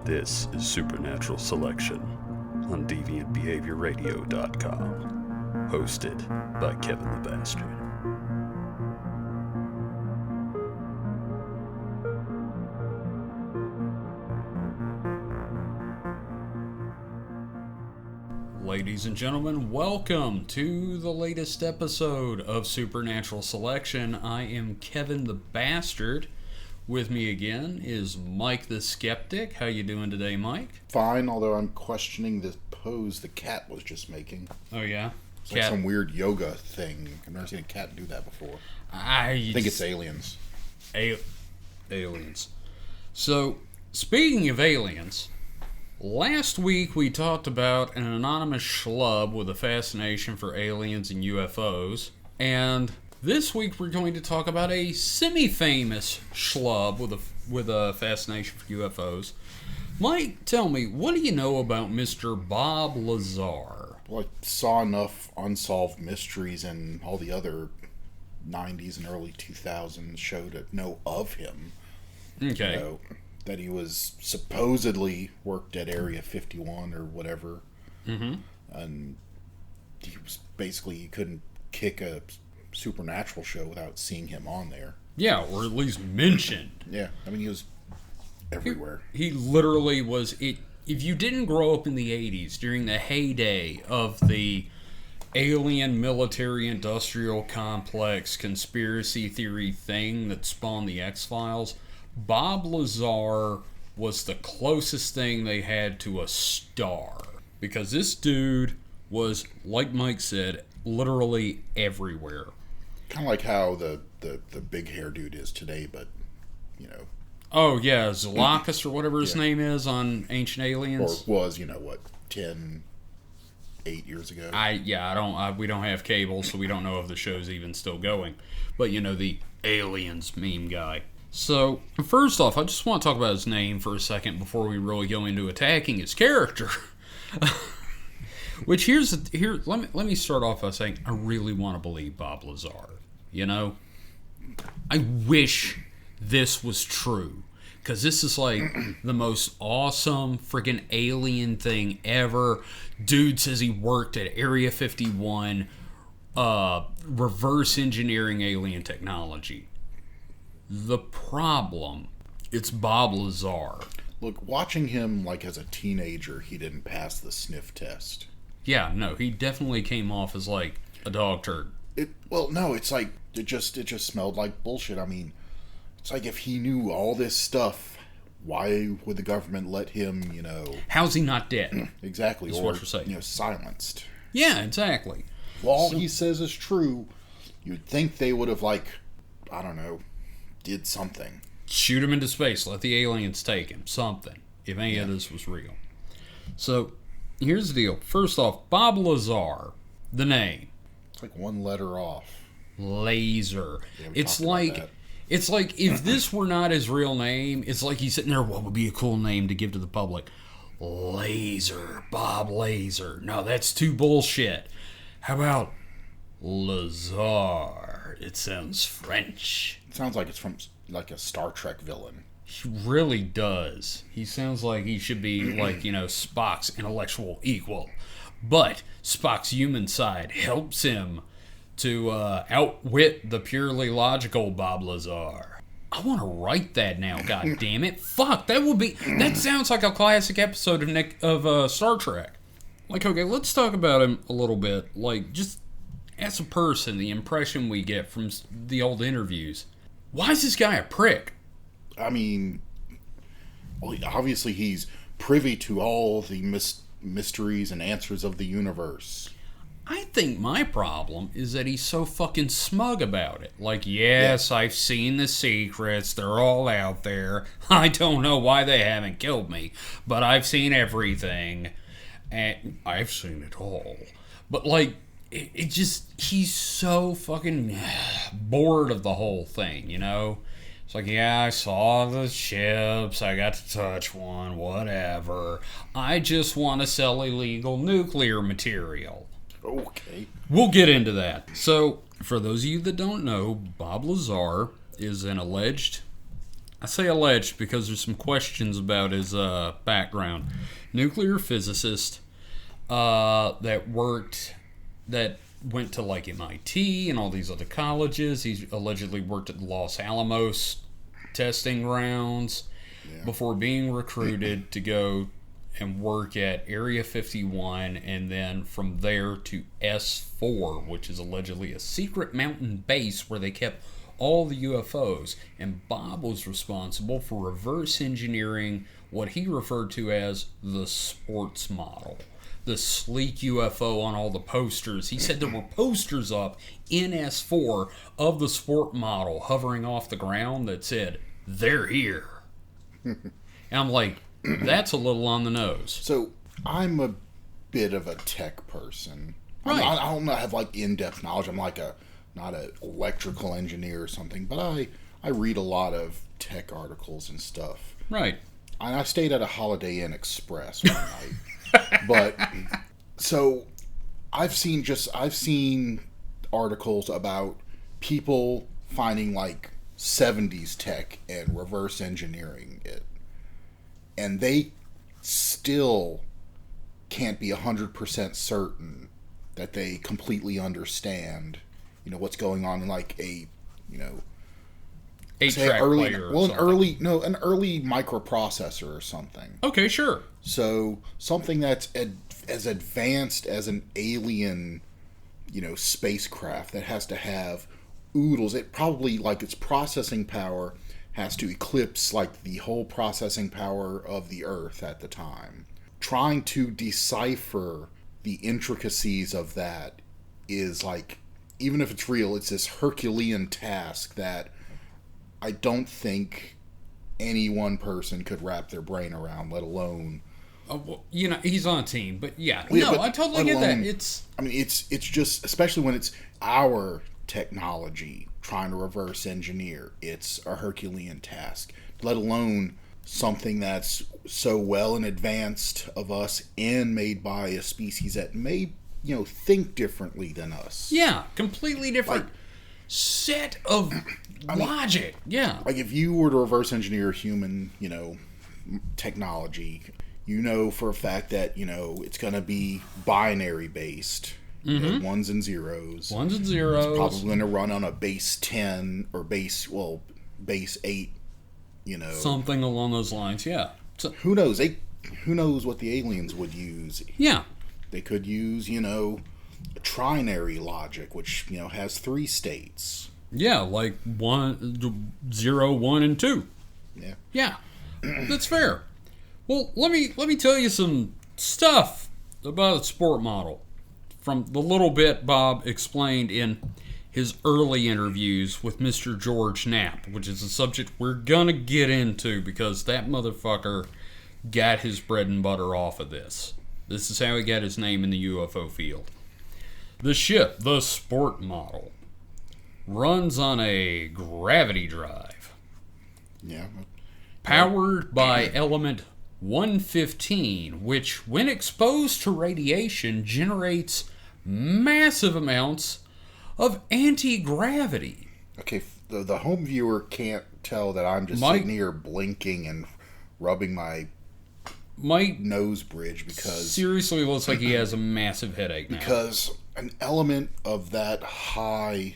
This is Supernatural Selection on DeviantBehaviorRadio.com, hosted by Kevin the Bastard. Ladies and gentlemen, welcome to the latest episode of Supernatural Selection. I am Kevin the Bastard. With me again is Mike the Skeptic. How you doing today, Mike? Fine, although I'm questioning the pose the cat was just making. Oh, yeah? It's like some weird yoga thing. I've never seen a cat do that before. I think it's aliens. Aliens. So, speaking of aliens, last week we talked about an anonymous schlub with a fascination for aliens and UFOs, and this week we're going to talk about a semi-famous schlub with a fascination for UFOs. Mike, tell me, what do you know about Mr. Bob Lazar? Well, I saw enough unsolved mysteries and all the other 90s and early 2000s show to know of him. Okay. You know, that he was supposedly worked at Area 51 or whatever. Mm-hmm. And he was basically, you couldn't kick a Supernatural show without seeing him on there. Yeah, or at least mentioned. Yeah, I mean, he was everywhere. He literally was it. If you didn't grow up in the 80s during the heyday of the alien military industrial complex conspiracy theory thing that spawned the X-Files, Bob Lazar was the closest thing they had to a star. Because this dude was, like Mike said, literally everywhere. Kind of like how the big hair dude is today, but, you know. Oh, yeah, Zolakis or whatever his name is on Ancient Aliens. Or was, 8 years ago? We don't have cable, so we don't know if the show's even still going. But, the Aliens meme guy. So, first off, I just want to talk about his name for a second before we really go into attacking his character. Which let me start off by saying I really want to believe Bob Lazar. I wish this was true, because this is like the most awesome freaking alien thing ever. Dude says he worked at Area 51, reverse engineering alien technology. The problem, it's Bob Lazar. Look, watching him like as a teenager, he didn't pass the sniff test. Yeah, no, he definitely came off as like a dog turd. It's like it just smelled like bullshit. I mean, it's like if he knew all this stuff, why would the government let him, How's he not dead? Exactly. That's what you're saying. Silenced. Yeah, exactly. Well, all he says is true. You'd think they would have, did something. Shoot him into space. Let the aliens take him. Something. If any of this was real. So, here's the deal. First off, Bob Lazar, the name. It's like one letter off. Lazar. It's like if this were not his real name, it's like he's sitting there, what would be a cool name to give to the public? Lazar. Bob Lazar. No, that's too bullshit. How about Lazar? It sounds French. It sounds like it's from like a Star Trek villain. He really does. He sounds like he should be like, Spock's intellectual equal. But Spock's human side helps him to outwit the purely logical Bob Lazar. I want to write that now, god damn it. Fuck, that sounds like a classic episode of Star Trek. Like, okay, let's talk about him a little bit. Like, just as a person, the impression we get from the old interviews. Why is this guy a prick? I mean, obviously he's privy to all the mysteries and answers of the universe. I think my problem is that he's so fucking smug about it. Like, yes, I've seen the secrets. They're all out there. I don't know why they haven't killed me, but I've seen everything. And I've seen it all. But, he's so fucking bored of the whole thing, It's like, yeah, I saw the ships, I got to touch one, whatever. I just want to sell illegal nuclear material. Okay. We'll get into that. So, for those of you that don't know, Bob Lazar is an alleged I say alleged because there's some questions about his background. Nuclear physicist that went to like MIT and all these other colleges. He allegedly worked at the Los Alamos testing grounds before being recruited to go and work at Area 51, and then from there to S4, which is allegedly a secret mountain base where they kept all the UFOs. And Bob was responsible for reverse engineering what he referred to as the sports model. The sleek UFO on all the posters. He said there were posters up in S4 of the sport model hovering off the ground that said, "They're here." And I'm like, that's a little on the nose. So I'm a bit of a tech person. Right. I don't have like in-depth knowledge. I'm like not an electrical engineer or something, but I read a lot of tech articles and stuff. Right. And I stayed at a Holiday Inn Express one night. But so I've seen articles about people finding like 70s tech and reverse engineering it. And they still can't be 100% certain that they completely understand, what's going on in like a, 8-track player. Well, an early microprocessor or something. Okay, sure. So something that's as advanced as an alien, spacecraft that has to have oodles. It probably, like, its processing power has to eclipse like the whole processing power of the Earth at the time. Trying to decipher the intricacies of that is like, even if it's real, it's this Herculean task that I don't think any one person could wrap their brain around, let alone... he's on a team, but I totally get that. It's just, especially when it's our technology trying to reverse engineer, it's a Herculean task, let alone something that's so well in advance of us and made by a species that may, think differently than us. Yeah, completely different set of logic. Yeah. Like if you were to reverse engineer human, technology, for a fact that, it's going to be binary based. Ones and zeros. It's probably going to run on a base 10 or base 8, Something along those lines, yeah. So, who knows? Who knows what the aliens would use? Yeah. They could use, a trinary logic, which, has 3 states. Yeah, like 1, 0, 1, and 2. Yeah. Yeah. That's fair. Well, let me tell you some stuff about the sport model. From the little bit Bob explained in his early interviews with Mr. George Knapp, which is a subject we're gonna get into because that motherfucker got his bread and butter off of this. This is how he got his name in the UFO field. The ship, the sport model, runs on a gravity drive. Yeah. Powered by element 115, which, when exposed to radiation, generates massive amounts of anti-gravity. Okay, the home viewer can't tell that I'm just sitting here blinking and rubbing my nose bridge because... Seriously looks like he has a massive headache now. Because an element of that high...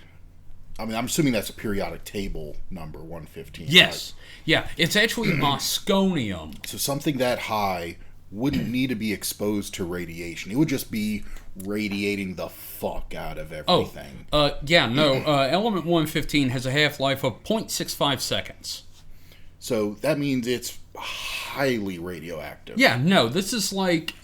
I'm assuming that's a periodic table number, 115. Yes. Right? Yeah, it's actually mosconium. So something that high wouldn't need to be exposed to radiation. It would just be radiating the fuck out of everything. Element 115 has a half-life of 0.65 seconds. So that means it's highly radioactive. Yeah, no, this is like,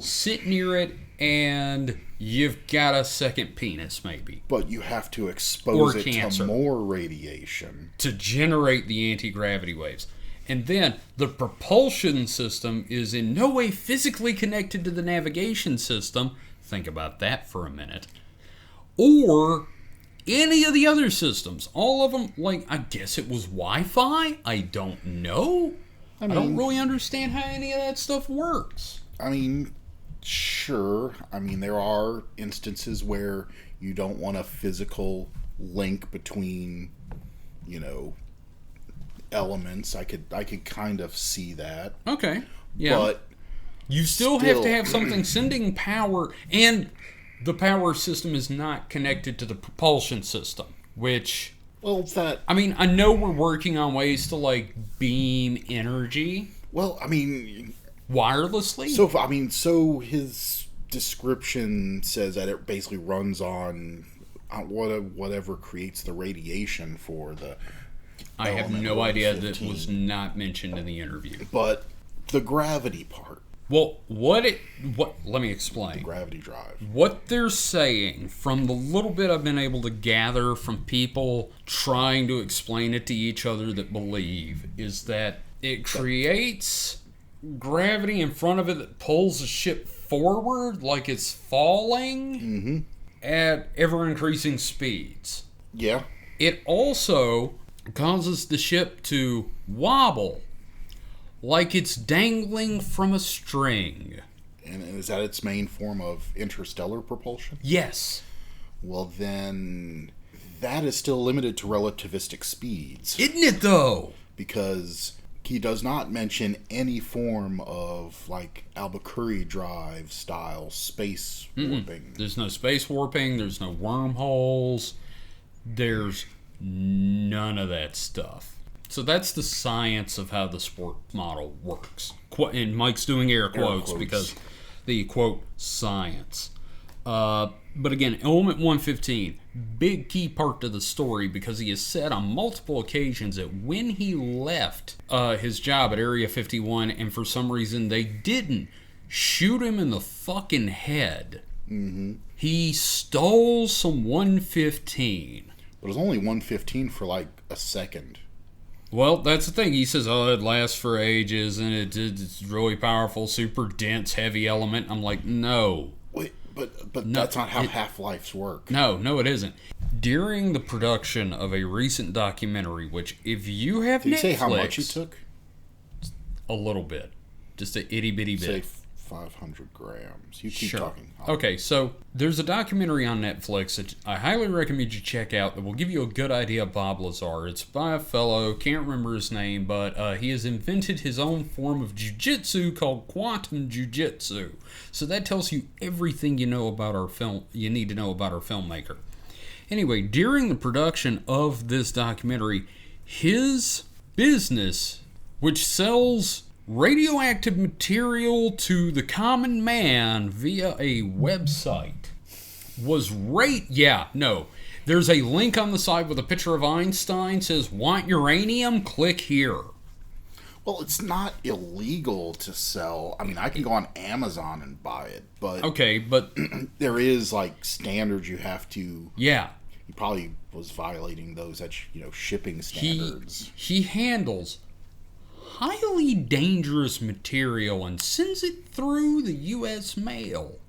sit near it and you've got a second penis, maybe. But you have to expose it to more radiation. To generate the anti-gravity waves. And then the propulsion system is in no way physically connected to the navigation system. Think about that for a minute. Or any of the other systems. All of them, I guess it was Wi-Fi? I don't know. I don't really understand how any of that stuff works. Sure. There are instances where you don't want a physical link between, elements. I could kind of see that. Okay. Yeah. But you still have to have something sending power, and the power system is not connected to the propulsion system, which... Well, that... I mean, I know we're working on ways to, like, beam energy. Well, I mean... Wirelessly? So his description says that it basically runs on whatever creates the radiation for the... I have no idea. That was not mentioned in the interview. But the gravity part. Well, let me explain. The gravity drive. What they're saying, from the little bit I've been able to gather from people trying to explain it to each other that believe, is that it creates gravity in front of it that pulls the ship forward like it's falling at ever-increasing speeds. Yeah. It also causes the ship to wobble like it's dangling from a string. And is that its main form of interstellar propulsion? Yes. Well, then that is still limited to relativistic speeds. Isn't it, though? Because he does not mention any form of, like, Albuquerque drive style space warping. There's no space warping. There's no wormholes. There's none of that stuff. So that's the science of how the sport model works. And Mike's doing air quotes because the, quote, science. But again, element 115, big key part to the story, because he has said on multiple occasions that when he left his job at Area 51, and for some reason they didn't shoot him in the fucking head, he stole some 115. But it was only 115 for like a second. Well, that's the thing. He says, it lasts for ages, and it's really powerful, super dense, heavy element. I'm like, no. Wait, but no, that's not how half-lives work. No, it isn't. During the production of a recent documentary, which if you have Did Netflix... you say how much he took? A little bit. Just a itty-bitty bit. Say 500 grams. You keep Sure. talking. Okay, so there's a documentary on Netflix that I highly recommend you check out that will give you a good idea of Bob Lazar. It's by a fellow, can't remember his name, but he has invented his own form of jiu-jitsu called quantum jiu-jitsu. So that tells you everything you know about our film. You need to know about our filmmaker. Anyway, during the production of this documentary, his business, which sells radioactive material to the common man via a website, was there's a link on the side with a picture of Einstein, says, want uranium? Click here. Well, it's not illegal to sell. I mean, I can go on Amazon and buy it, but... Okay, but... there is, like, standards you have to... Yeah. He probably was violating those, shipping standards. He handles highly dangerous material and sends it through the U.S. mail.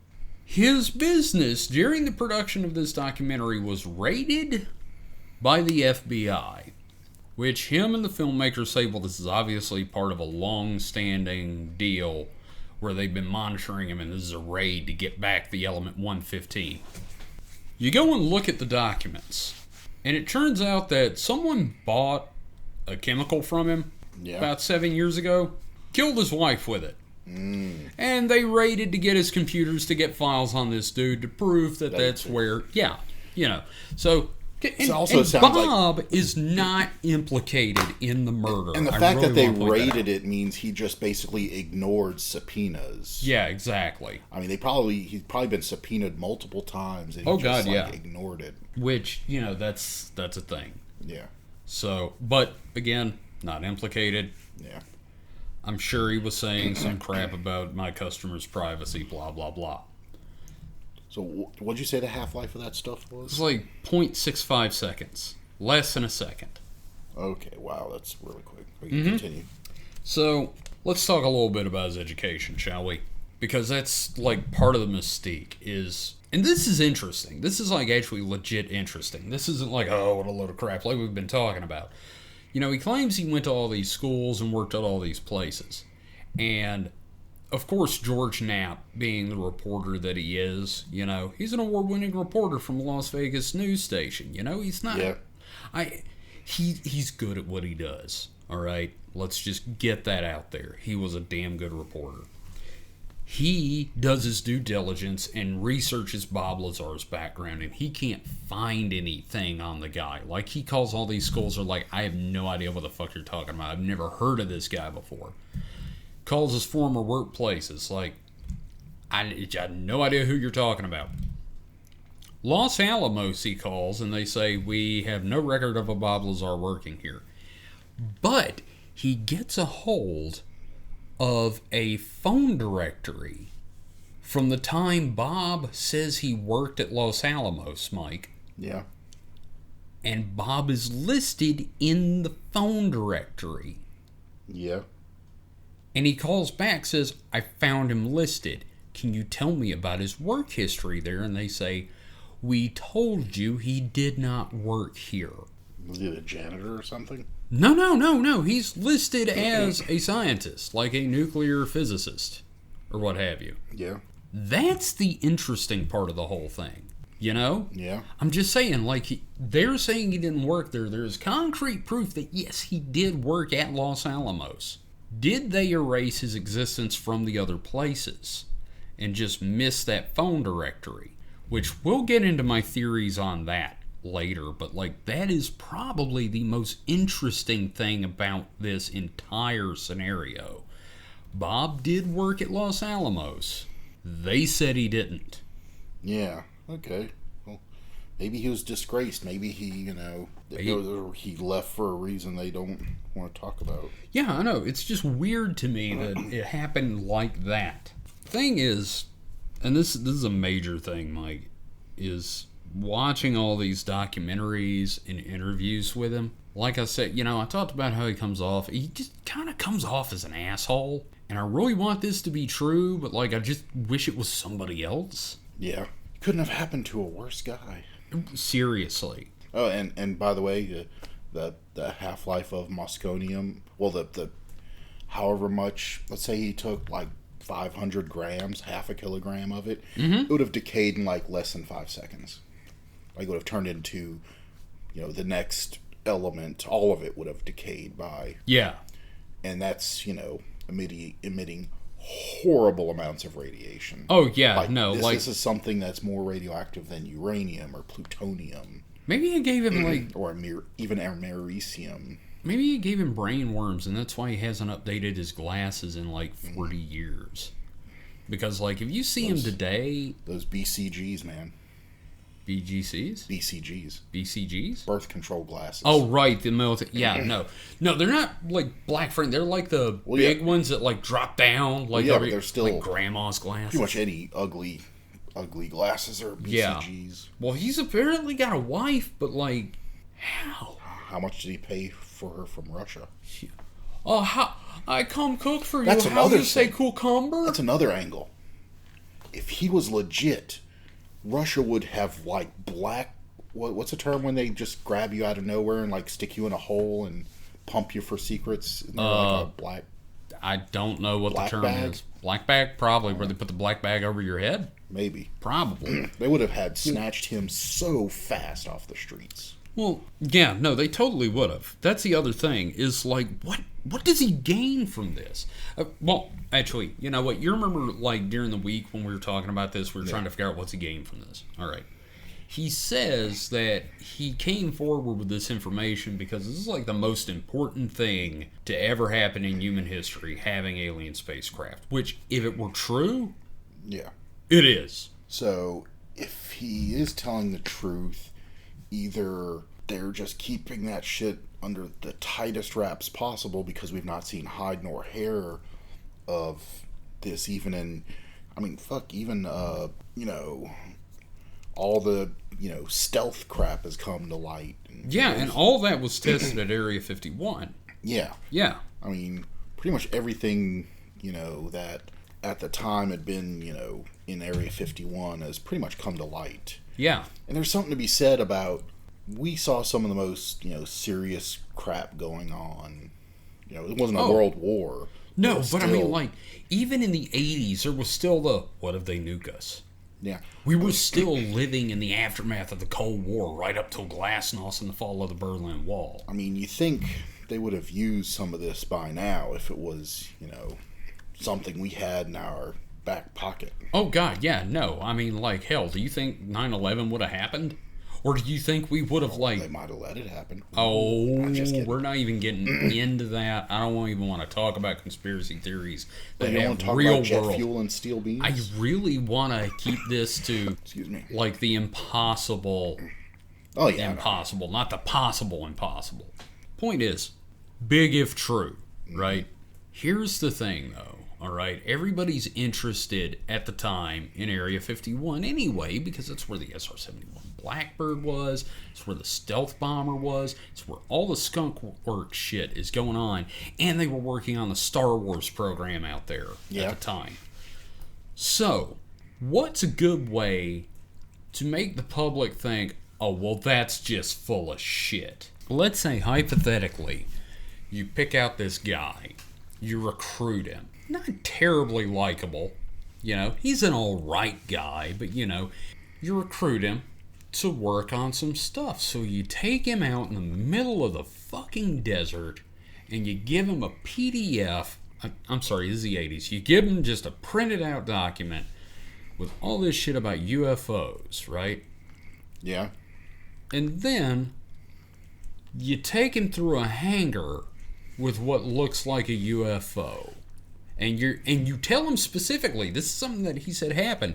His business during the production of this documentary was raided by the FBI, which him and the filmmakers say, well, this is obviously part of a long-standing deal where they've been monitoring him, and this is a raid to get back the element 115. You go and look at the documents, and it turns out that someone bought a chemical from him about 7 years ago, killed his wife with it. And they raided to get his computers to get files on this dude to prove that that's where, So, Bob is not implicated in the murder. And the fact that they raided it means he just basically ignored subpoenas. Yeah, exactly. I mean, he's probably been subpoenaed multiple times, and he ignored it. Which, that's a thing. Yeah. So, but again, not implicated. Yeah. I'm sure he was saying some crap about my customer's privacy, blah, blah, blah. So what'd you say the half-life of that stuff was? It's like 0.65 seconds. Less than a second. Okay, wow, that's really quick. We can continue. So, let's talk a little bit about his education, shall we? Because that's like part of the mystique is... And this is interesting. This is like actually legit interesting. This isn't like, oh, what a load of crap, like we've been talking about. He claims he went to all these schools and worked at all these places. And, of course, George Knapp, being the reporter that he is, he's an award-winning reporter from the Las Vegas news station. He's not... Yeah. He's good at what he does. All right? Let's just get that out there. He was a damn good reporter. He does his due diligence and researches Bob Lazar's background, and he can't find anything on the guy. Like, he calls all these schools, are like, I have no idea what the fuck you're talking about. I've never heard of this guy before. Calls his former workplaces, like, I have no idea who you're talking about. Los Alamos, he calls, and they say, we have no record of a Bob Lazar working here. But he gets a hold of a phone directory from the time Bob says he worked at Los Alamos, Mike. Yeah. And Bob is listed in the phone directory. Yeah. And he calls back, says, I found him listed. Can you tell me about his work history there? And they say, we told you he did not work here. Was he a janitor or something? No. He's listed as a scientist, like a nuclear physicist, or what have you. Yeah. That's the interesting part of the whole thing, you know? Yeah. I'm just saying, like, they're saying he didn't work there. There's concrete proof that, yes, he did work at Los Alamos. Did they erase his existence from the other places and just miss that phone directory? Which we'll get into my theories on that later, but like that is probably the most interesting thing about this entire scenario. Bob did work at Los Alamos. They said he didn't. Yeah, okay. Well, maybe he was disgraced. Maybe he, he left for a reason they don't want to talk about. Yeah, I know. It's just weird to me that it happened like that. Thing is, and this is a major thing, Mike, is watching all these documentaries and interviews with him. Like I said, I talked about how he just kind of comes off as an asshole. And I really want this to be true, but like I just wish it was somebody else. Yeah. Couldn't have happened to a worse guy. Seriously. Oh, and by the way, the half-life of mosconium, well, the however much, let's say he took like 500 grams, half a kilogram of it, it would have decayed in like less than 5 seconds. Like, it would have turned into, the next element. All of it would have decayed by. Yeah. And that's, emitting horrible amounts of radiation. Oh, yeah, This is something that's more radioactive than uranium or plutonium. Maybe it gave him, or even americium. Maybe he gave him brain worms, and that's why he hasn't updated his glasses in like 40 years. Because, like, if you see him today... Those BCGs, man. BGCs? BCGs. BCGs? Birth control glasses. Oh, right. The military. Yeah, no. No, they're not like black frame. They're like the big ones that like drop down. Like, but they're still like grandma's glasses. Pretty much any ugly glasses are BCGs. Yeah. Well, he's apparently got a wife, but like, how? How much did he pay for her from Russia? Oh, how? I come cook for you. That's how another you say cucumber? That's another angle. If he was legit, Russia would have like black. What's the term when they just grab you out of nowhere and like stick you in a hole and pump you for secrets? Like a black. I don't know what the term bag? is. Black bag, probably, where they put the black bag over your head. Maybe. Probably. They would have had snatched him so fast off the streets. Well, yeah, no, they totally would have. That's the other thing, is like, what does he gain from this? Well, actually, you know what? You remember, like, during the week when we were talking about this, we were trying to figure out what's he gained from this. All right. He says that he came forward with this information because this is, like, the most important thing to ever happen in human history, having alien spacecraft. Which, if it were true, yeah, it is. So, if he is telling the truth, either they're just keeping that shit under the tightest wraps possible because we've not seen hide nor hair of this, even in, I mean, fuck, even, all the, stealth crap has come to light. And all that was tested at Area 51. Yeah. Yeah. I mean, pretty much everything, that at the time had been, in Area 51 has pretty much come to light. Yeah. And there's something to be said about, we saw some of the most, serious crap going on. It wasn't a world war. No, but still, I mean, like, even in the 80s, there was still the, what if they nuke us? Yeah. We were still living in the aftermath of the Cold War right up till Glasnost and the fall of the Berlin Wall. I mean, you think they would have used some of this by now if it was, something we had in our back pocket. Oh, God, yeah, no. I mean, like, hell, do you think 9/11 would have happened? Or do you think we would have, They might have let it happen. Oh, We're we're not even getting into that. I don't even want to talk about conspiracy theories that you have want to talk real about jet world. fuel and steel beams? I really want to keep this to, Excuse me. like, the impossible Oh, yeah. impossible, not the possible impossible. Point is, big if true, right? Here's the thing, though. All right, everybody's interested at the time in Area 51 anyway, because that's where the SR-71 Blackbird was, it's where the stealth bomber was, it's where all the skunk work shit is going on, and they were working on the Star Wars program out there at the time. So, what's a good way to make the public think, oh, well, that's just full of shit? Let's say, hypothetically, you pick out this guy, you recruit him. Not terribly likable, he's an alright guy, but you recruit him to work on some stuff. So you take him out in the middle of the fucking desert and you give him a PDF. I'm sorry, this is the 80s. You give him just a printed out document with all this shit about UFOs, right? Yeah. And then you take him through a hangar with what looks like a UFO. And you tell him specifically, this is something that he said happened.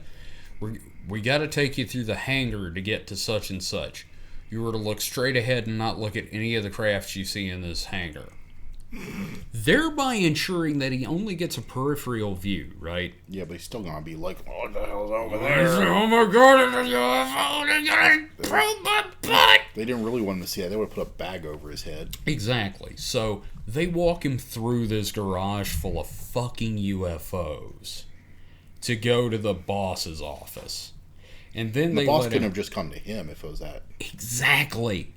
We got to take you through the hangar to get to such and such. You were to look straight ahead and not look at any of the crafts you see in this hangar. Thereby ensuring that he only gets a peripheral view, right? Yeah, but he's still going to be like, what the hell's over there? Oh my God, it's a UFO! They're going to probe my butt! They didn't really want him to see that. They would have put a bag over his head. Exactly. So they walk him through this garage full of fucking UFOs to go to the boss's office. And then the boss couldn't have just come to him if it was that. Exactly.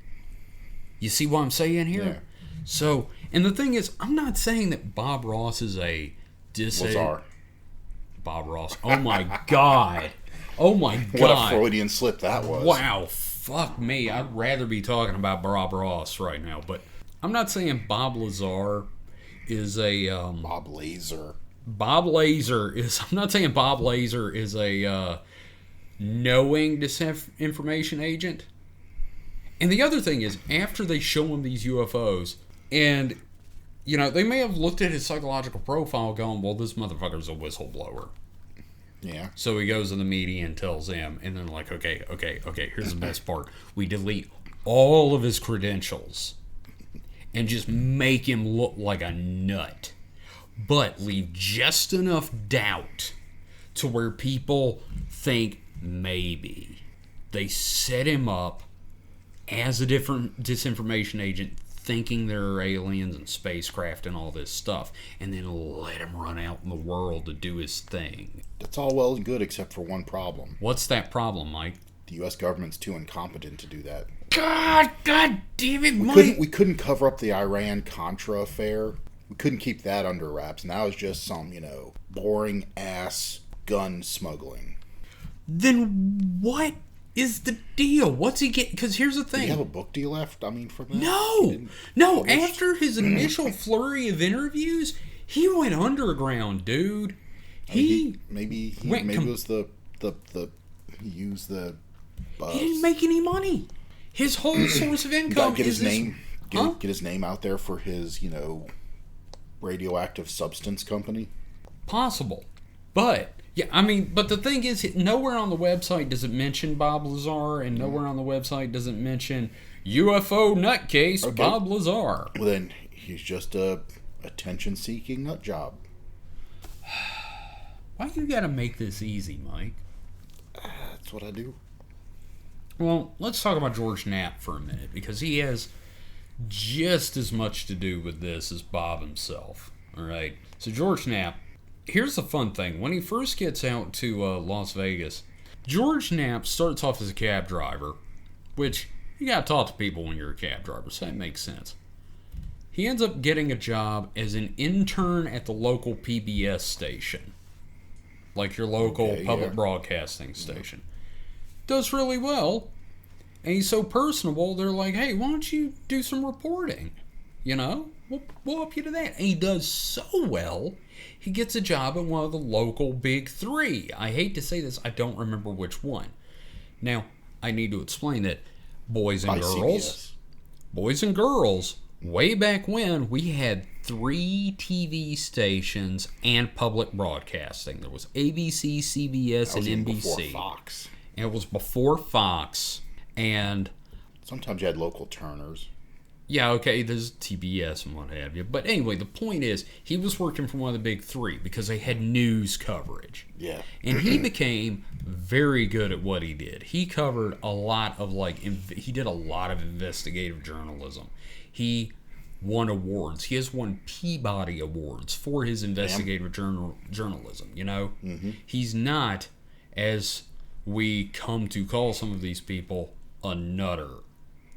You see what I'm saying here? Yeah. So, and the thing is, I'm not saying that Bob Ross is Lazar. Bob Ross. Oh my God. Oh my God. What a Freudian slip that was. Wow. Fuck me. I'd rather be talking about Bob Ross right now. But I'm not saying Bob Lazar is a... Bob Lazar. Bob Lazar is... I'm not saying Bob Lazar is a knowing disinformation agent. And the other thing is, after they show him these UFOs, and, they may have looked at his psychological profile going, well, this motherfucker's a whistleblower. Yeah. So he goes to the media and tells them, and then like, okay, here's the best part. We delete all of his credentials and just make him look like a nut. But leave just enough doubt to where people think maybe. They set him up as a different disinformation agent, thinking there are aliens and spacecraft and all this stuff, and then let him run out in the world to do his thing. That's all well and good except for one problem. What's that problem, Mike? The U.S. government's too incompetent to do that. God damn it, Mike! We couldn't cover up the Iran-Contra affair. We couldn't keep that under wraps, and that was just some, boring-ass gun smuggling. Then what is the deal? What's he get? Because here's the thing. Did he have a book deal left? I mean, from that? No. After his initial flurry of interviews, he went underground, dude. Maybe it was the he used the buzz. He didn't make any money. His whole source of income get his is name. Get his name out there for his radioactive substance company. Possible, but. Yeah, but the thing is, nowhere on the website does it mention Bob Lazar, and nowhere on the website does it mention UFO nutcase Bob Lazar. Well, then he's just a attention-seeking nut job. Why you gotta make this easy, Mike? That's what I do. Well, let's talk about George Knapp for a minute, because he has just as much to do with this as Bob himself. All right, so George Knapp. Here's the fun thing. When he first gets out to Las Vegas, George Knapp starts off as a cab driver, which you gotta talk to people when you're a cab driver, so that makes sense. He ends up getting a job as an intern at the local PBS station, like your local public broadcasting station. Does really well, and he's so personable, they're like, hey, why don't you do some reporting? We'll up you to that. And he does so well, he gets a job at one of the local big three. I hate to say this, I don't remember which one. Now, I need to explain that boys and girls, way back when, we had 3 TV stations and public broadcasting. There was ABC, CBS, and NBC. Before Fox. And it was before Fox. And sometimes you had local Turners. Yeah, okay, there's TBS and what have you. But anyway, the point is, he was working for one of the big 3 because they had news coverage. Yeah. And he became very good at what he did. He covered a lot of, he did a lot of investigative journalism. He won awards. He has won Peabody Awards for his investigative journalism, Mm-hmm. He's not, as we come to call some of these people, a nutter,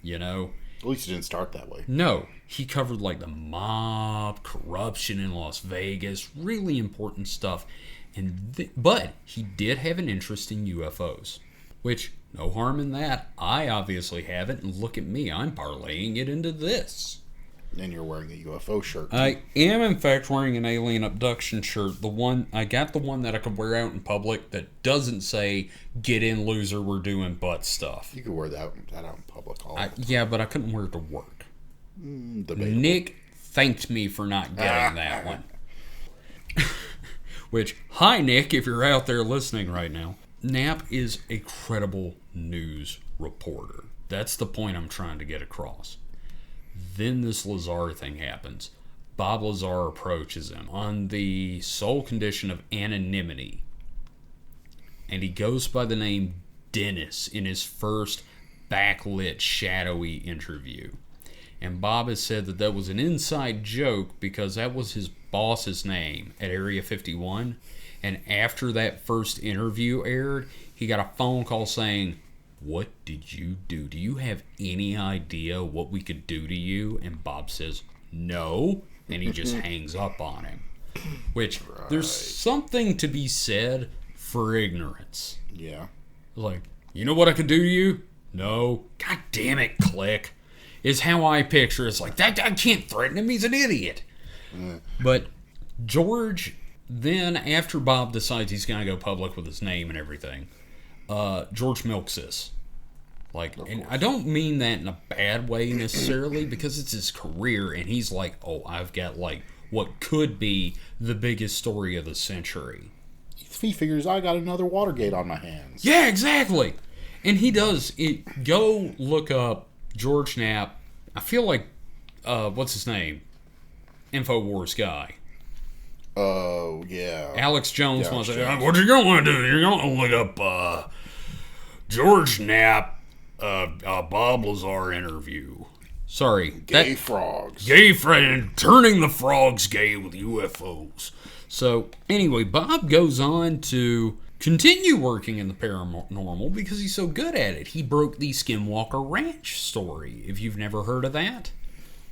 At least he didn't start that way. No, he covered the mob, corruption in Las Vegas, really important stuff. But he did have an interest in UFOs, which, no harm in that. I obviously haven't, and look at me, I'm parlaying it into this. And you're wearing a UFO shirt. I am, in fact, wearing an alien abduction shirt. I got the one that I could wear out in public that doesn't say, "Get in, loser, we're doing butt stuff." You could wear that out in public. Yeah, but I couldn't wear it to work. Debatable. Nick thanked me for not getting that one. Which, hi Nick, if you're out there listening right now. Knapp is a credible news reporter. That's the point I'm trying to get across. Then this Lazar thing happens. Bob Lazar approaches him on the sole condition of anonymity. And he goes by the name Dennis in his first backlit, shadowy interview. And Bob has said that was an inside joke because that was his boss's name at Area 51. And after that first interview aired, he got a phone call saying, "What did you do? Do you have any idea what we could do to you?" And Bob says, "No." And he just hangs up on him. Which, there's something to be said for ignorance. Yeah. You know what I could do to you? No. God damn it, click. Is how I picture it. It's that I can't threaten him. He's an idiot. But George, then, after Bob decides he's going to go public with his name and everything, George milks this. And I don't mean that in a bad way necessarily, because it's his career, and he's I've got what could be the biggest story of the century. He figures, I got another Watergate on my hands. Yeah, exactly. And he does. Go look up George Knapp. I feel what's his name? InfoWars guy. Oh, yeah. Alex Jones wants to say, what you going to do? You're going to look up George Knapp, Bob Lazar interview. Sorry. Gay frogs. Gay friend, turning the frogs gay with UFOs. So, anyway, Bob goes on to continue working in the paranormal because he's so good at it. He broke the Skinwalker Ranch story. If you've never heard of that,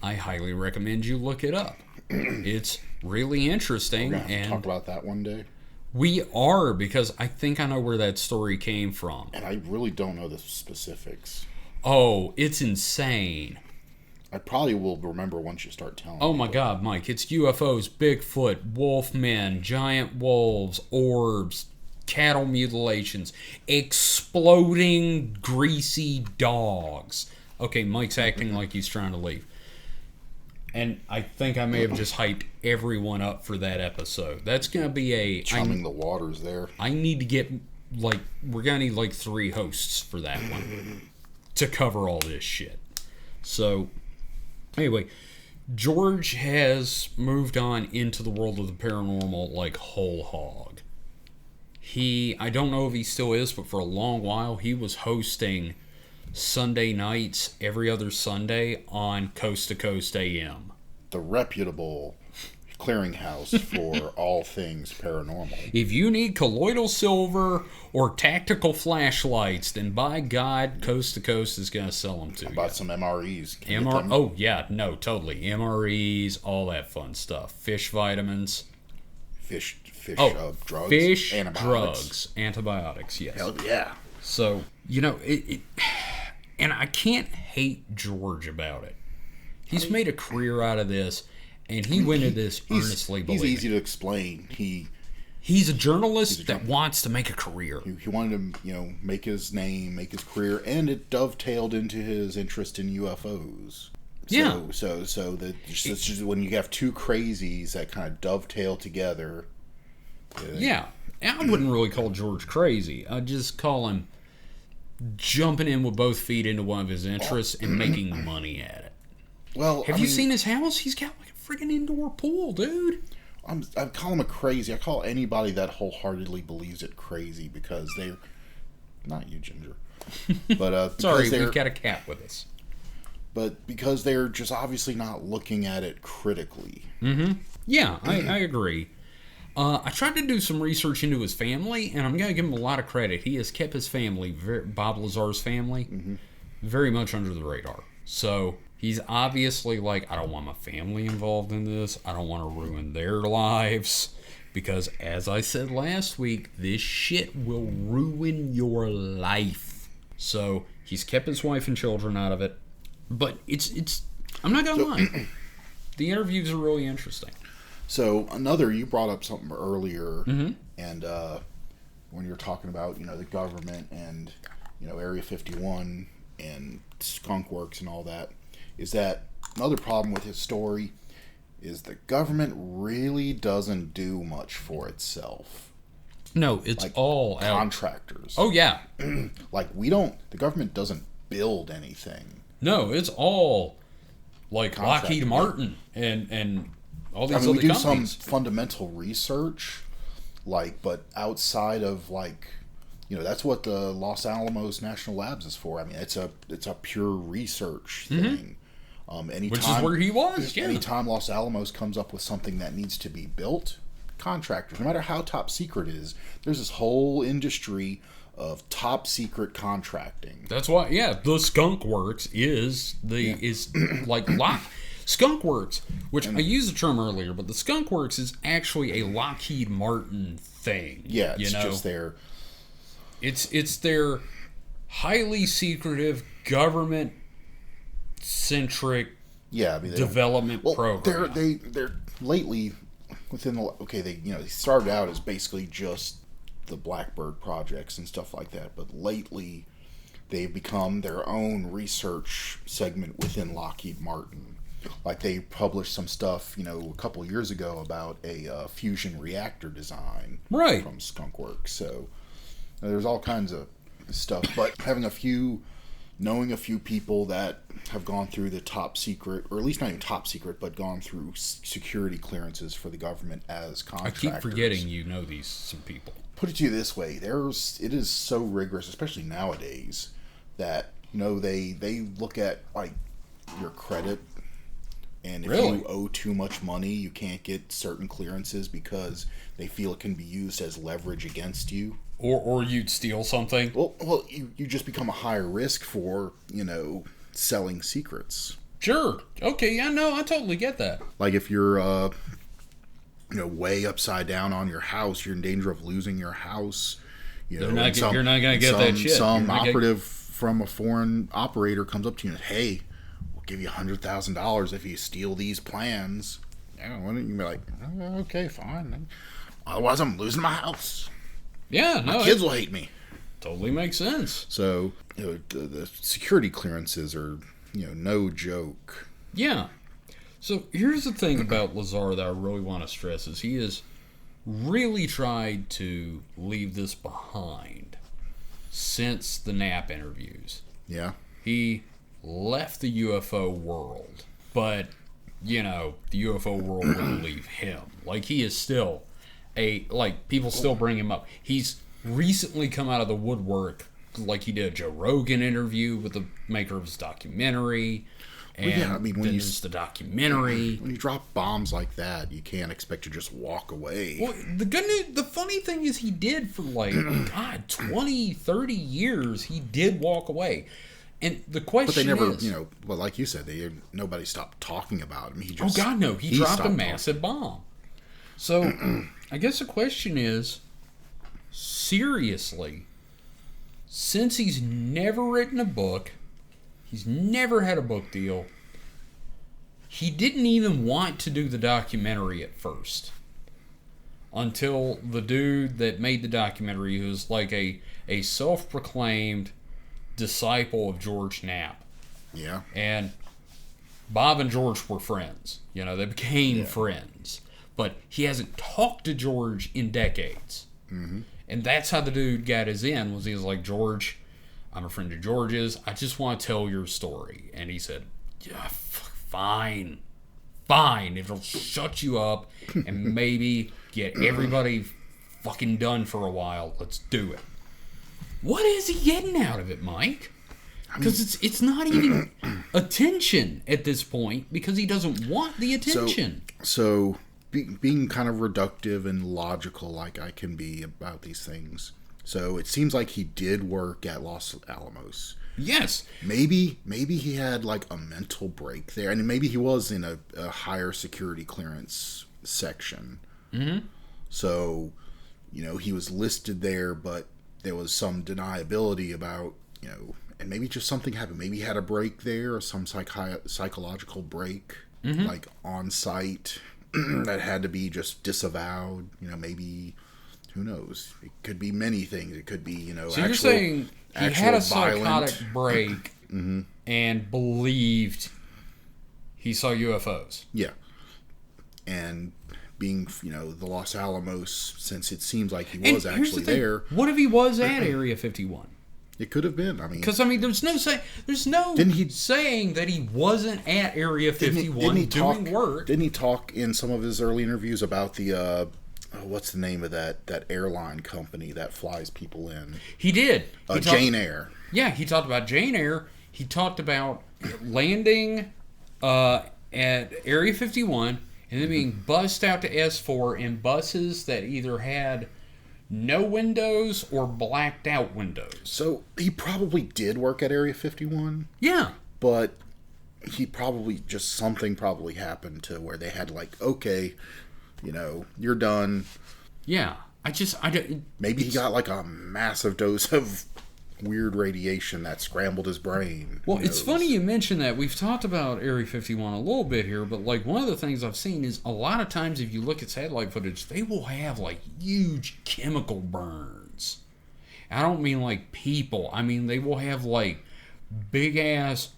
I highly recommend you look it up. It's really interesting. We're going to have to talk about that one day. We are, because I think I know where that story came from. And I really don't know the specifics. Oh, it's insane. I probably will remember once you start telling me. Oh my God, Mike. It's UFOs, Bigfoot, wolfmen, giant wolves, orbs, cattle mutilations, exploding greasy dogs. Okay, Mike's acting like he's trying to leave. And I think I may have just hyped everyone up for that episode. That's going to be chumming the waters there. I need to get, we're going to need 3 hosts for that one to cover all this shit. So, anyway, George has moved on into the world of the paranormal whole hog. I don't know if he still is, but for a long while, he was hosting Sunday nights every other Sunday on Coast to Coast AM. The reputable clearinghouse for all things paranormal. If you need colloidal silver or tactical flashlights, then by God, Coast to Coast is going to sell them to you. About some MREs. Oh, yeah, no, totally. MREs, all that fun stuff. Fish vitamins. Fish drugs. Fish, antibiotics. drugs, antibiotics, yes. Hell yeah. So, and I can't hate George about it. He's made a career out of this, and he went into this earnestly. He's easy to explain. He's a journalist that wants to make a career. He wanted to, make his name, make his career, and it dovetailed into his interest in UFOs. So it's just when you have two crazies that kind of dovetail together. Yeah. I wouldn't really call George crazy. I'd just call him jumping in with both feet into one of his interests and making money at it. Well, have you seen his house? He's got like a friggin' indoor pool, dude. I call him a crazy. I call anybody that wholeheartedly believes it crazy because they're not you, Ginger. But sorry, we've got a cat with us. But because they're just obviously not looking at it critically. Mm-hmm. Yeah, I agree. I tried to do some research into his family, and I'm going to give him a lot of credit. He has kept his family, Bob Lazar's family, very much under the radar. So he's obviously like, I don't want my family involved in this. I don't want to ruin their lives. Because, as I said last week, this shit will ruin your life. So he's kept his wife and children out of it. But it's I'm not going to lie. The interviews are really interesting. So you brought up something earlier, and when you were talking about, the government and, Area 51 and Skunk Works and all that, is that another problem with his story is the government really doesn't do much for itself. No, it's like all contractors. Oh, yeah. The government doesn't build anything. No, it's all like Lockheed Martin and all these other companies. We do some fundamental research, but outside of that's what the Los Alamos National Labs is for. I mean, it's a pure research thing. Which is where he was. Yeah. Anytime Los Alamos comes up with something that needs to be built, contractors, no matter how top secret it is, there's this whole industry of top secret contracting. That's why, the Skunk Works is Skunk Works, which I used the term earlier, but the Skunk Works is actually a Lockheed Martin thing. Yeah, it's just their... It's their highly secretive, government-centric development program. They're lately, they started out as basically just the Blackbird projects and stuff like that, but lately they've become their own research segment within Lockheed Martin. Like they published some stuff, a couple of years ago about a fusion reactor design from Skunk Works. So there's all kinds of stuff, but knowing a few people that have gone through the top secret, or at least not even top secret, but gone through security clearances for the government as contractors. I keep forgetting some people. Put it to you this way: it is so rigorous, especially nowadays, that they look at your credit, and if you owe too much money, you can't get certain clearances because they feel it can be used as leverage against you. Or you'd steal something. Well, you just become a higher risk for selling secrets. Sure. Okay. Yeah. No, I totally get that. Like if you're way upside down on your house, you're in danger of losing your house. You're not going to get that shit. Some operative from a foreign operator comes up to you and says, hey, we'll give you $100,000 if you steal these plans. Why don't you be like, oh, okay, fine. Otherwise, I'm losing my house. Yeah, no. My kids will hate me. Totally makes sense. So, the security clearances are, no joke. Yeah. So here's the thing about Lazar that I really want to stress is he has really tried to leave this behind since the Knapp interviews. Yeah. He left the UFO world, but, the UFO world wouldn't leave him. He is still people still bring him up. He's recently come out of the woodwork, he did a Joe Rogan interview with the maker of his documentary. And when the documentary. When you drop bombs like that, you can't expect to just walk away. Well, the funny thing is he did for 20, 30 years, he did walk away. And the question is... But they never, like you said, nobody stopped talking about him. He dropped a massive bomb. So, I guess the question is, seriously, since he's never written a book, he's never had a book deal, he didn't even want to do the documentary at first. Until the dude that made the documentary, who's like a self-proclaimed disciple of George Knapp. Yeah. And Bob and George were friends. You know, they became friends. But he hasn't talked to George in decades. Mm-hmm. And that's how the dude got his in, was he was like, George, I'm a friend of George's. I just want to tell your story. And he said, yeah, fine. It'll shut you up and maybe get everybody fucking done for a while. Let's do it. What is he getting out of it, Mike? Because it's not even attention at this point, because he doesn't want the attention. So being kind of reductive and logical like I can be about these things. So it seems like he did work at Los Alamos. Yes. Maybe he had like a mental break there, and maybe he was in a higher security clearance section. Mm-hmm. So, he was listed there, but there was some deniability about, and maybe just something happened. Maybe he had a break there, or some psychological break, like on site, that had to be just disavowed. Maybe, who knows? It could be many things. It could be, So you're saying he had a psychotic break and believed he saw UFOs. Yeah. And being, the Los Alamos, since it seems like he was actually there. What if he was at Area 51? It could have been. Because there's no saying that he wasn't at Area 51 doing work. Didn't he talk in some of his early interviews about the what's the name of that airline company that flies people in? He did. Jane Air. Yeah, he talked about Jane Air. He talked about landing at Area 51 and then being bussed out to S4 in buses that either had no windows or blacked out windows. So he probably did work at Area 51. Yeah. But he probably something happened to where they had okay, you're done. Yeah. I don't. Maybe he got a massive dose of weird radiation that scrambled his brain. Well, it's funny you mention that. We've talked about Area 51 a little bit here, but one of the things I've seen is a lot of times if you look at satellite footage, they will have huge chemical burns. I don't mean people. I mean they will have big ass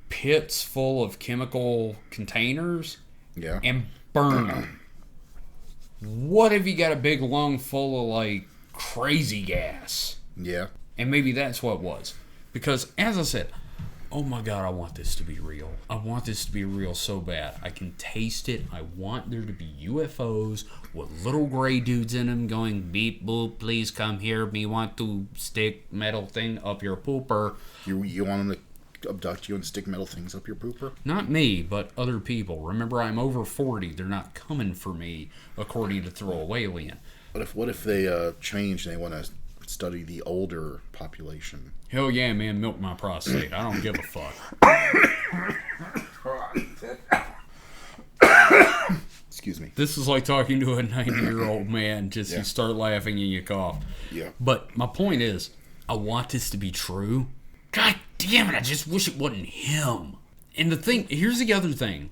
pits full of chemical containers. Yeah. And burn them. What if you got a big lung full of crazy gas? Yeah. And maybe that's what it was. Because, as I said, oh my God, I want this to be real. I want this to be real so bad. I can taste it. I want there to be UFOs with little gray dudes in them going, beep, boop, please come here. Me want to stick metal thing up your pooper. You want them to abduct you and stick metal things up your pooper? Not me, but other people. Remember, I'm over 40. They're not coming for me, according to Throwaway. What if they change and they want to study the older population? Hell yeah, man, milk my prostate. I don't give a fuck. Excuse me. This is like talking to a 90-year-old man. Just you start laughing and you cough. Yeah. But my point is, I want this to be true. God damn it, I just wish it wasn't him. And here's the other thing.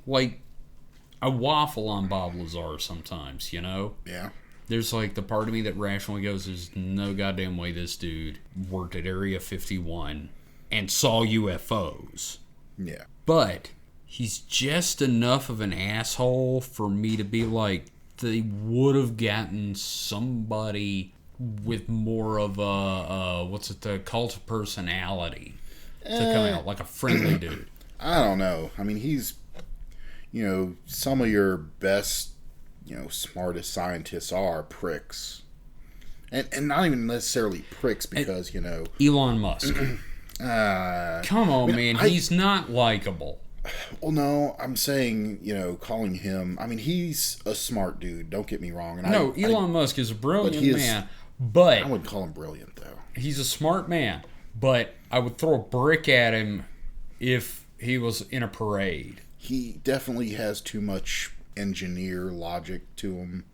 I waffle on Bob Lazar sometimes, Yeah. There's the part of me that rationally goes, there's no goddamn way this dude worked at Area 51 and saw UFOs. Yeah. But he's just enough of an asshole for me to be they would have gotten somebody with more of a cult of personality to come out, a friendly dude. I don't know. I mean, he's, some of your best, smartest scientists are pricks. And not even necessarily pricks because, Elon Musk. Come on, man. He's not likable. Well, no, I'm saying, calling him... I mean, he's a smart dude. Don't get me wrong. And Elon Musk is a brilliant man. But I wouldn't call him brilliant, though. He's a smart man. But I would throw a brick at him if he was in a parade. He definitely has too much engineer logic to him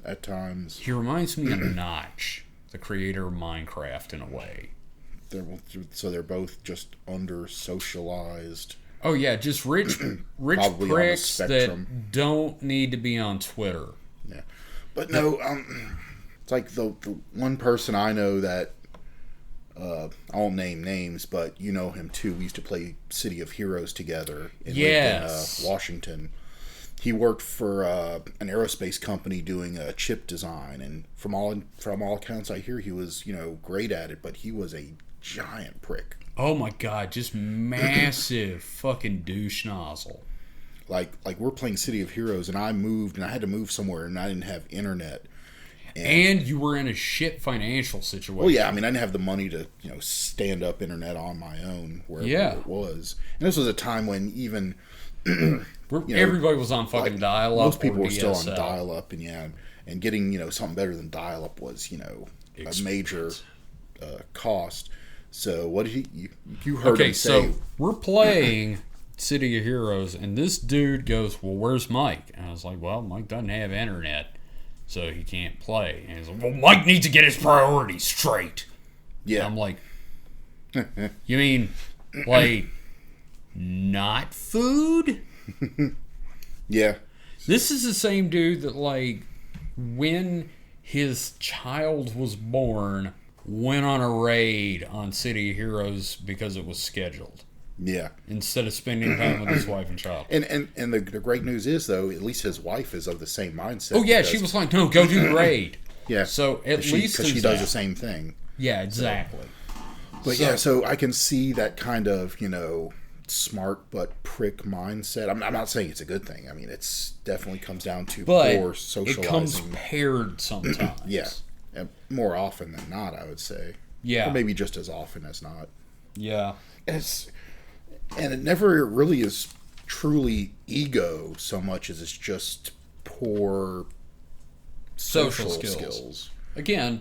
at times. He reminds me of Notch, the creator of Minecraft, in a way. So they're both just under-socialized. Oh yeah, just rich Probably on the pricks spectrum. that don't need to be on Twitter. Yeah, but no, it's like the one person I know that I won't name names, but you know him too. We used to play City of Heroes together in Washington. He worked for an aerospace company doing a chip design, and from all accounts I hear, he was great at it, but he was a giant prick. Oh my god, just massive fucking douche nozzle. Like we're playing City of Heroes, and I moved, and I had to move somewhere, and I didn't have internet. And you were in a shit financial situation. Well, yeah, I mean, I didn't have the money to stand up internet on my own wherever it was. And this was a time when even everybody was on fucking dial-up. Most people or were still on DSL. dial-up, and getting something better than dial-up was a major cost. So what did you heard him say? So we're playing City of Heroes, and this dude goes, "Well, where's Mike?" And I was like, "Well, Mike doesn't have internet, so he can't play." And he's like, "Well, Mike needs to get his priorities straight." Yeah, and I'm like, "You mean like not food?" Yeah. This is the same dude that, like, when his child was born, went on a raid on City of Heroes because it was scheduled. Yeah. Instead of spending time with his wife and child. And the great news is, though, at least his wife is of the same mindset. Oh, yeah, she was like, no, go do the raid. Yeah. So at least because she does the same thing. Yeah, exactly. So I can see that kind of, smart but prick mindset. I'm not saying it's a good thing. I mean, it's definitely comes down to poor socializing. It comes paired sometimes. Yeah. More often than not, I would say. Yeah. Or maybe just as often as not. Yeah. And it never really is truly ego so much as it's just poor social skills. Again,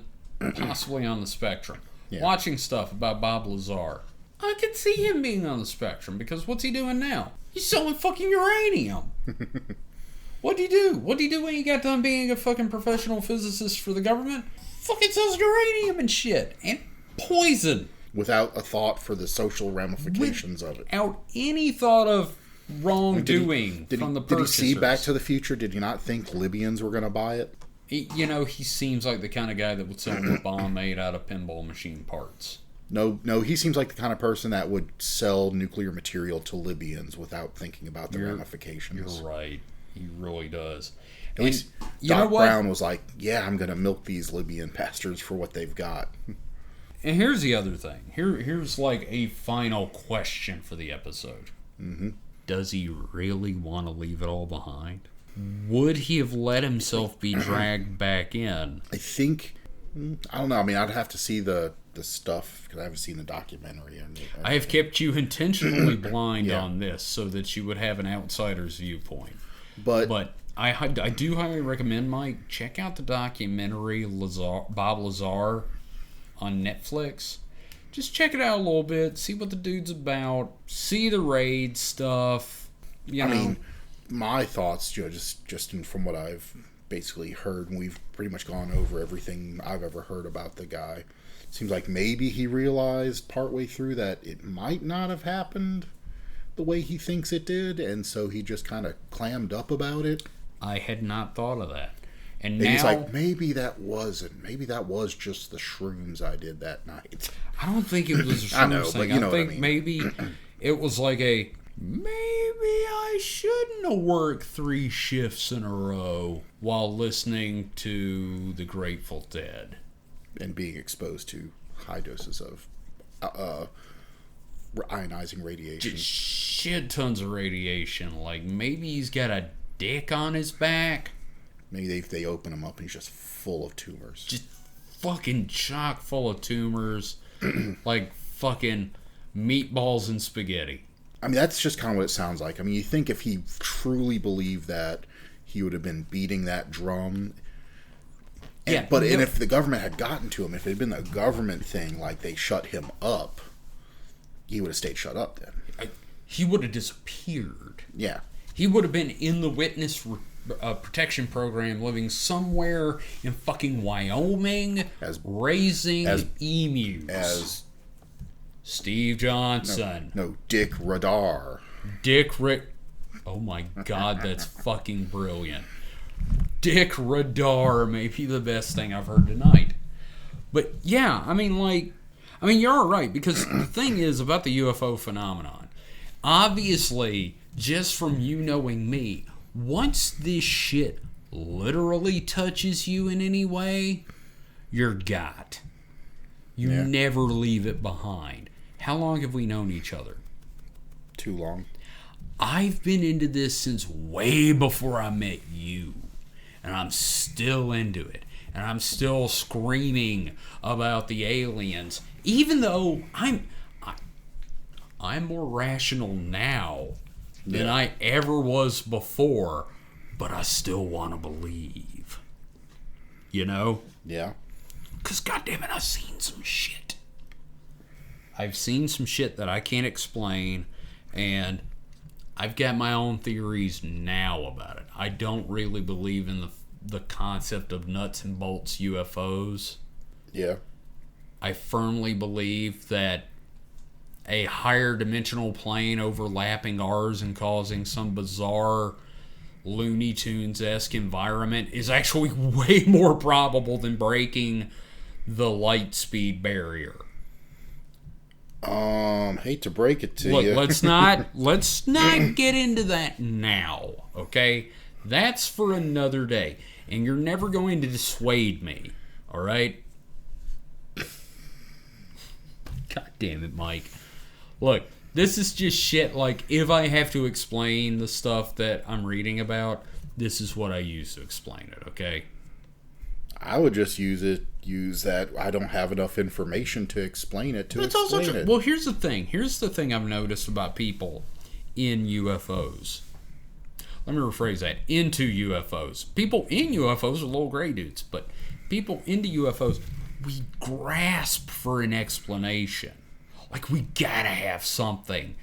possibly on the spectrum. Yeah. Watching stuff about Bob Lazar, I could see him being on the spectrum, because what's he doing now? He's selling fucking uranium. What'd he do? What'd he do when he got done being a fucking professional physicist for the government? Fucking sells uranium and shit. And poison. Without a thought for the social ramifications of it. Without any thought of wrongdoing from the purchasers. Did he see Back to the Future? Did he not think Libyans were going to buy it? He seems like the kind of guy that would sell a bomb made out of pinball machine parts. No, he seems like the kind of person that would sell nuclear material to Libyans without thinking about the ramifications. You're right. He really does. At least Doc Brown was like, yeah, I'm going to milk these Libyan bastards for what they've got. And here's the other thing. Here's like a final question for the episode. Mm-hmm. Does he really want to leave it all behind? Would he have let himself be dragged back in? I think, I don't know. I mean, I'd have to see the stuff because I haven't seen the documentary. I have kept you intentionally blind on this so that you would have an outsider's viewpoint. But I do highly recommend, Mike, check out the documentary Bob Lazar on Netflix. Just check it out a little bit, see what the dude's about, see the raid stuff. I mean, my thoughts, just from what I've basically heard, and we've pretty much gone over everything I've ever heard about the guy. It seems like maybe he realized partway through that it might not have happened the way he thinks it did, and so he just kind of clammed up about it. I had not thought of that. And now he's like, maybe that was just the shrooms I did that night. I don't think it was a shrooms I know, thing. but you know I think what I mean. maybe it was like maybe I shouldn't have worked 3 shifts in a row while listening to the Grateful Dead. And being exposed to high doses of ionizing radiation. Just shit tons of radiation. Like, maybe he's got a dick on his back. Maybe they open him up and he's just full of tumors. Just fucking chock full of tumors. Like fucking meatballs and spaghetti. I mean, that's just kind of what it sounds like. I mean, you think if he truly believed that, he would have been beating that drum. And if the government had gotten to him, if it had been a government thing, like they shut him up, he would have stayed shut up then. He would have disappeared. Yeah. He would have been in the witness protection program, living somewhere in fucking Wyoming, raising emus. As Steve Johnson. No, Dick Radar. Oh my God, that's fucking brilliant. Dick Radar may be the best thing I've heard tonight. But yeah, I mean, you're all right, because the thing is about the UFO phenomenon, obviously, just from you knowing me, once this shit literally touches you in any way, you're got. You never leave it behind. How long have we known each other? Too long. I've been into this since way before I met you. And I'm still into it. And I'm still screaming about the aliens. Even though I'm more rational now than I ever was before. But I still want to believe. You know? Yeah. Because goddammit, I've seen some shit. I've seen some shit that I can't explain. And I've got my own theories now about it. I don't really believe in the concept of nuts and bolts UFOs. Yeah. I firmly believe that a higher dimensional plane overlapping ours and causing some bizarre Looney Tunes-esque environment is actually way more probable than breaking the light speed barrier. Hate to break it to Look, you. let's not get into that now, okay? That's for another day. And you're never going to dissuade me, all right? God damn it, Mike. Look, this is just shit. Like, if I have to explain the stuff that I'm reading about, this is what I use to explain it, okay? I would just use that I don't have enough information to explain it to explain it. Well, here's the thing. Here's the thing I've noticed about people in UFOs. Let me rephrase that. Into UFOs. People in UFOs are little gray dudes, but people into UFOs, we grasp for an explanation. Like, we gotta have something,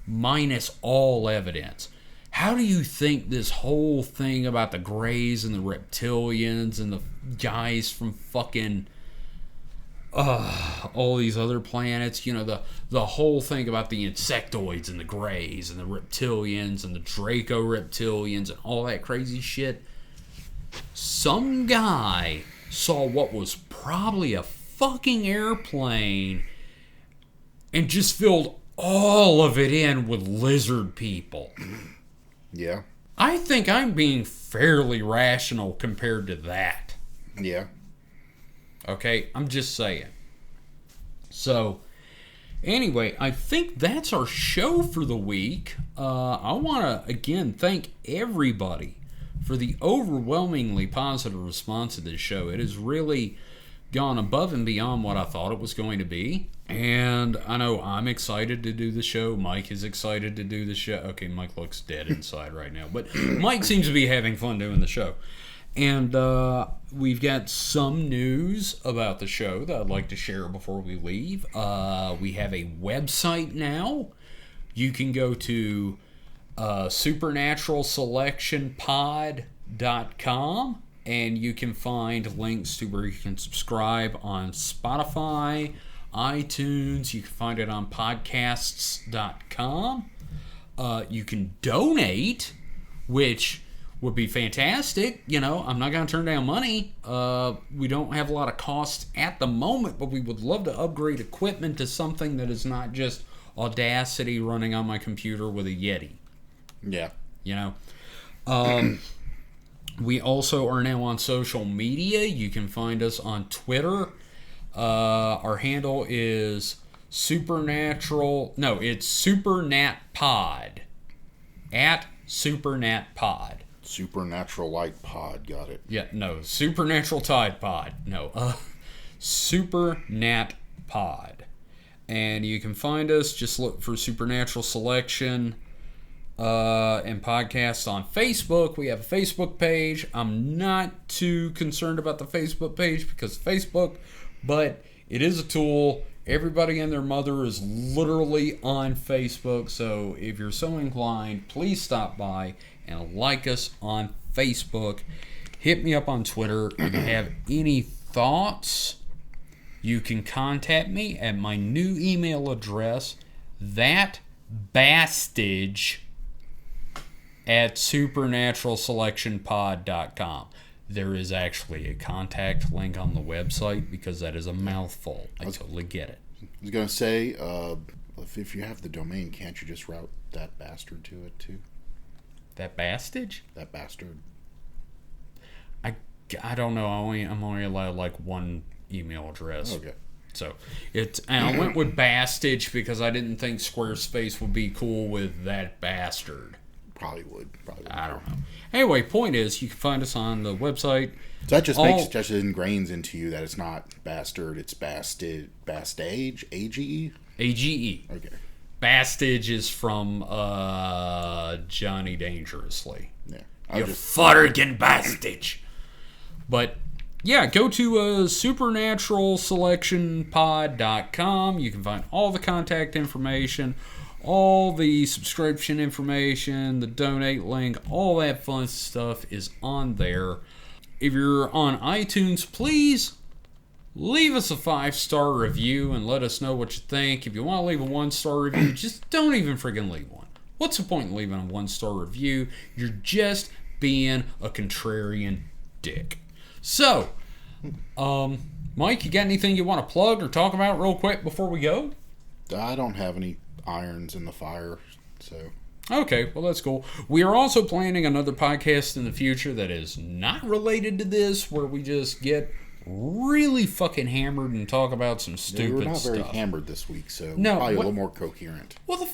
minus all evidence. How do you think this whole thing about the Greys and the reptilians and the guys from fucking all these other planets, you know, the whole thing about the insectoids and the Greys and the reptilians and the Draco reptilians and all that crazy shit? Some guy saw what was probably a fucking airplane and just filled all of it in with lizard people. Yeah. I think I'm being fairly rational compared to that. Yeah. Okay? I'm just saying. So, anyway, I think that's our show for the week. I want to, again, thank everybody for the overwhelmingly positive response to this show. It has really gone above and beyond what I thought it was going to be. And I know I'm excited to do the show. Mike is excited to do the show. Okay, Mike looks dead inside right now. But Mike seems to be having fun doing the show. And we've got some news about the show that I'd like to share before we leave. We have a website now. You can go to supernaturalselectionpod.com and you can find links to where you can subscribe on Spotify, iTunes. You can find it on podcasts.com. You can donate, which would be fantastic. You know, I'm not going to turn down money. We don't have a lot of costs at the moment, but we would love to upgrade equipment to something that is not just Audacity running on my computer with a Yeti. Yeah. You know? We also are now on social media. You can find us on Twitter. Our handle is Supernatpod. At Supernatpod. Supernatural Light Pod, got it. Yeah, no, Supernatural Tide Pod. No, Supernat Pod. And you can find us, just look for Supernatural Selection and podcasts on Facebook. We have a Facebook page. I'm not too concerned about the Facebook page because Facebook, but it is a tool. Everybody and their mother is literally on Facebook. So if you're so inclined, please stop by and like us on Facebook. Hit me up on Twitter. If you have any thoughts, you can contact me at my new email address, Bastage at supernaturalselectionpod.com. There is actually a contact link on the website because that is a mouthful. I totally get it. I was going to say, if you have the domain, can't you just route that bastard to it too? That Bastage? That bastard. I don't know. I'm only allowed like one email address. Okay. So I went with Bastage because I didn't think Squarespace would be cool with that bastard. Probably would. I don't know. Anyway, point is, you can find us on the website. So that just ingrains into you that it's not bastard, it's bastage, AGE? AGE. Okay. Bastage is from Johnny Dangerously. Yeah. You fucking bastage. But, yeah, go to supernaturalselectionpod.com. You can find all the contact information, all the subscription information, the donate link, all that fun stuff is on there. If you're on iTunes, please leave us a 5-star review and let us know what you think. If you want to leave a 1-star review, just don't even friggin' leave one. What's the point in leaving a 1-star review? You're just being a contrarian dick. So, Mike, you got anything you want to plug or talk about real quick before we go? I don't have any irons in the fire, so... Okay, well, that's cool. We are also planning another podcast in the future that is not related to this, where we just get really fucking hammered and talk about some stupid stuff. We're not very hammered this week, so no, probably a little more coherent. Well,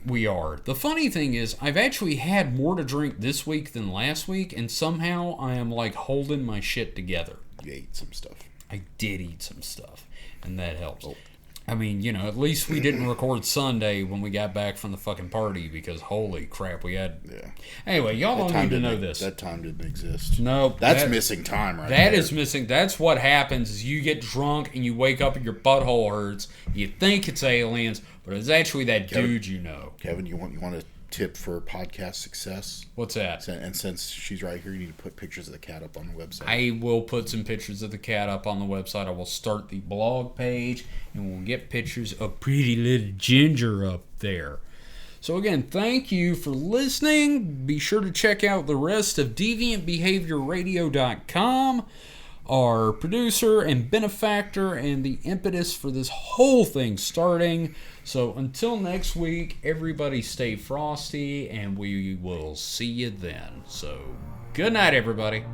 we are. The funny thing is, I've actually had more to drink this week than last week, and somehow I am, like, holding my shit together. You ate some stuff. I did eat some stuff, and that helps. Oh. I mean, you know, at least we didn't record Sunday when we got back from the fucking party, because holy crap, we had... Yeah. Anyway, y'all don't need to know this. That time didn't exist. No. That's missing time right there. That is missing. That's what happens is you get drunk and you wake up and your butthole hurts. You think it's aliens, but it's actually that dude you know. Kevin, you want a tip for podcast success? What's that? And since she's right here, you need to put pictures of the cat up on the website. I will put some pictures of the cat up on the website. I will start the blog page, and we'll get pictures of pretty little Ginger up there. So again, thank you for listening. Be sure to check out the rest of DeviantBehaviorRadio.com. Our producer and benefactor and the impetus for this whole thing starting. So until next week, everybody stay frosty, and we will see you then. So good night, everybody.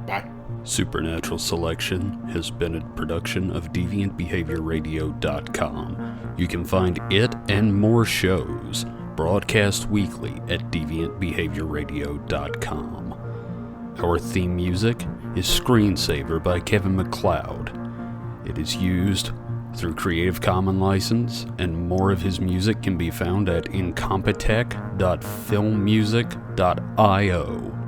Bye. Supernatural Selection has been a production of DeviantBehaviorRadio.com. You can find it and more shows broadcast weekly at DeviantBehaviorRadio.com. Our theme music is Screensaver by Kevin MacLeod. It is used through Creative Commons license, and more of his music can be found at incompetech.filmmusic.io.